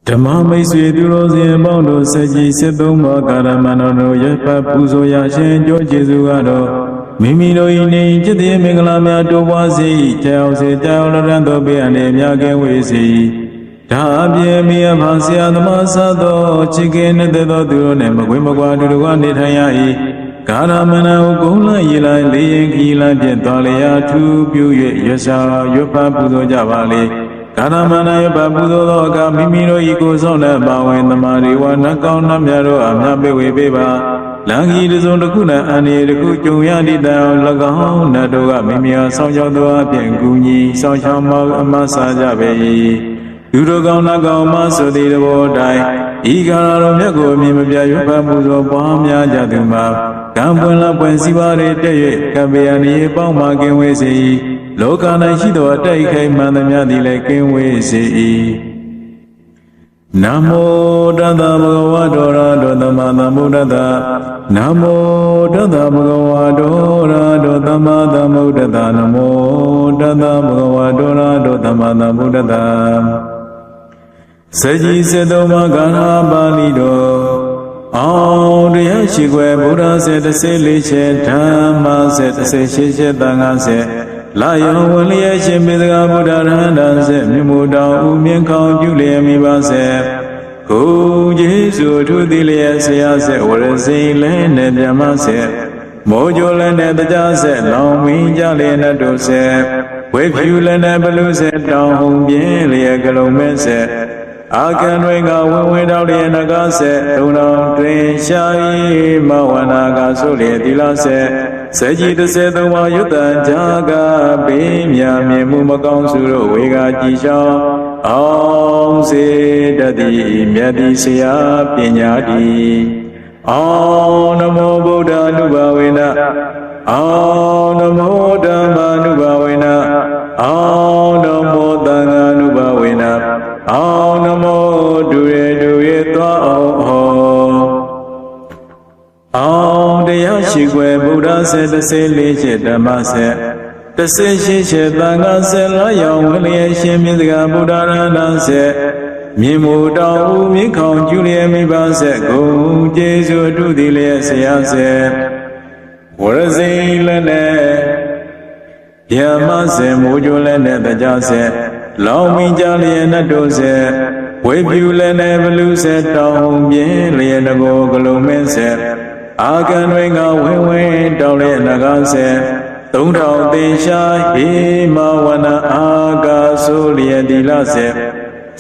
ဓမ္မမိတ်ဆွေသူတော်စင်ပေါင်းတို့ဆက်ကြီးစစ်သုံးပါးကာရမဏောတို့ရဖတ်ပူဇော်ရရှင်ကြိုးကျေးဇူးကတော့မိမိတို့၏နေจิตတိမင်္ဂလာများတိုးပွားစေကြောင်စေကြောင်လရန်တို့ဘေးအနေများကဲဝေစေဒါအပြင်မိယဖဆရာသမားဆသောချစ်ခင်တဲ့သောသူတို့နဲ့မကွေးမကွာတူတူကနေထိုင်ရ၏ကာရမဏေကိုကုန်းလိုက်ရလိုက်လေရင်ခီလိုက်ပြတော်လျာထူးပြု၍ရရှာရွတ်ဖတ်ပူဇော်ကြပါလေကာရမဏေပပူဇော်သောအခါမိမိတို့၏ကိုယ်ဆောင်တဲ့ပါဝင်သမာဓိဝါနှကောင်းနှမြတ်တို့အမြတ်ပေးဝေပေးပါလန်ကြီးတစ်စုံတစ်ခုနဲ့အန္တရာယ်တစ်ခုကြုံရသည့်တိုင်၎င်းနတ်တို့ကမိမိအားဆောင်ကြောက်သောအပြင်ကူညီဆောင်ရှောက်မအမဆာကြပေ၏သူတို့ကောင်းနှကောင်းမဆိုသည့်သဘောတိုင်းဤကာရတော်မြတ်ကိုအမြင်မပြရွတ်ဖတ်ပူဇော်ပွားများကြသူမှာကံပွင့်လာပွင့်စီပါရတဲ့၍ကံပေယနိပေါင်းမှကင်းဝေးစေ၏လောက၌ရှိသောအတိုက်ခိုက်မှန်သမျှသည်လည်းကင်းဝေးစေ၏နမောတတ္တဗုဒ္ဓဝါဒောရတောသမ္မာသမ္ဗုဒ္ဓတ္တနမောတတ္တဗုဒ္ဓဝါဒောရတောသမ္မာသမ္ဗုဒ္ဓတ္တနမောတတ္တဗုဒ္ဓဝါဒောရတောသမ္မာသမ္ဗုဒ္ဓတ္တစေကြီးစေတုံမဂန္ဓာပါဠိတော်အောင်တရားရှိခွဲဗုဒ္ဓစေတစေလေးချက်ဓမ္မစေတစေရှင်းချက်သံဃာစေလာယောဝင်လျက်ရှင်မေတ္တာဗုဒ္ဓရဟန္တာစေမြတ်မူတောင်ဥမြင့်ခေါင်ပြုလျက်မိပါစေကိုကျေးဇူးထူးသည်လျက်ဆရာစေဝရစိလဲနဲ့မြမစေမောကြလည်းနဲ့တရားစေလောင်မင်းကြလျက်နဲ့တို့စေဝေဖြူလည်းနဲ့ဘလူစေတောင်ဟုံပြင်းလျက်ကလုံးမဲစေအာကံတွေကဝင်းဝင်းတောက်လျက်နဂါစေဒုံတော်တွင်ရှာ၏မဝနာကဆိုလျက်သီလစေစေကြီး33ပါးယုတ္တံဇာကဘေးမြမြင်မှုမကောင်းစုတို့ဝေကကြည်ရှောင်းအောင်စေတတိမြတ်တိဆရာပညာတိအောင်နမောဗုဒ္ဓ ानु ဘာဝေနအောင်နမောဓမ္မာ ानु ဘာဝေနအောင်နမောသံဃာ ानु ဘာဝေနအောင်နမောဒုရေသွားအောင်ဟောအောင်တရားရှိခွဲဗုဒ္ဓစေတစေလေးချက်ဓမ္မစေတစေရှိချက်သံဃာစေလာယောင်ဝလျက်ရှင်မြတ်စကားဗုဒ္ဓရဟန္တာစေမြင်မို့တောင်ဦးမြင့်ခေါင်ကျူလျက်မိပါစေကုန်ကျေးဇူးအထုသည်လျက်ဆရာစေဝရစိလည်းနဲ့ယမစေမိုးကြလည်းနဲ့တရားစေလောင်မိကြလျက်နဲ့တို့စေဝေဖြူလည်းနဲ့ဘလူစေတောင်ပြင်းလျက်တကောကလုံးမင်းစေအာကံတွေကဝင်းဝင်းတောင်းလျက်နဂါစေ3000သင်္ရှာဟေမဝနာအာကာဆိုလျက်ဒီလစေ